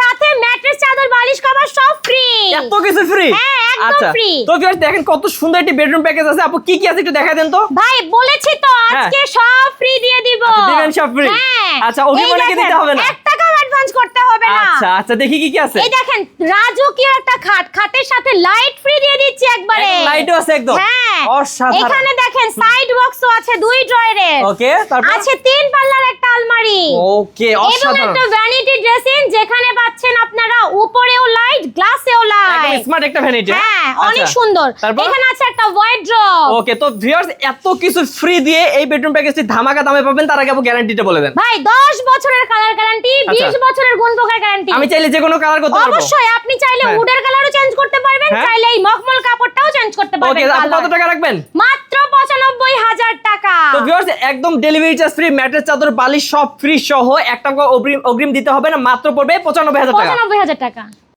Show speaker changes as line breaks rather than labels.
সাথে ম্যাট্রেস চাদর বালিশ কভার সব ফ্রি।
এত কিছু ফ্রি?
হ্যাঁ একদম ফ্রি।
তো ভিউয়ার্স দেখেন কত সুন্দর একটি বেডরুম প্যাকেজ আছে। আপু কি কি আছে একটু দেখাই দেন তো।
ভাই বলেছি তো আজকে সব ফ্রি দিয়ে দিব।
দিবেন সব ফ্রি?
হ্যাঁ।
আচ্ছা অগ্রিম নাকি দিতে হবে না?
1 টাকাও অ্যাডভান্স করতে হবে না।
আচ্ছা আচ্ছা দেখি কি কি আছে।
এই দেখেন রাজকীয় একটা খাট, খাটের সাথে লাইট ফ্রি দিয়ে দিচ্ছি একবারে।
লাইটও আছে একদম।
হ্যাঁ
অসাধারণ।
এখানে দেখেন সাইড বক্সও আছে 2 ড্রয়ারের।
ওকে তারপর
আছে 3 পাল্লার একটা আলমারি।
ওকে
এবং
অসাধারণ।
একটা ভ্যানিটি ড্রেসিং যেখানে পাচ্ছেন আপনারা উপরেও লাইট গ্লাসেও লাইট।
একদম স্মার্ট একটা ভ্যানিটি।
হ্যাঁ অনেক সুন্দর। এখানে আছে একটা ওয়ার্ড্রপ।
ওকে তো ভিউয়ার্স এত কিছু ফ্রি দিয়ে এই বেডরুম প্যাকেজটি ধামাকা দামে পাবেন। তার আগে আপু গ্যারান্টিটা বলে দেন।
ভাই 10 বছরের কালার গ্যারান্টি, 20 বছরের গুণ পোকার গ্যারান্টি।
আমি চাইলে যে কোনো কালার করতে পারবো?
অবশ্যই আপনি চাইলে উডের কালারও চেঞ্জ করতে পারবেন, চাইলে এই মখমল কাপড়টাও চেঞ্জ করতে পারবেন।
ওকে আপনি কত টাকা রাখবেন?
মাত্র 95,000 টাকা।
তো ভিউয়ার্স একদম ডেলিভারি চার্জ ফ্রি, ম্যাট্রেস চাদর বালিশ সব ফ্রি সহ 1 টাকা অগ্রিম দিতে হবে না, মাত্র পড়বে 95,000 টাকা।
95,000 টাকা।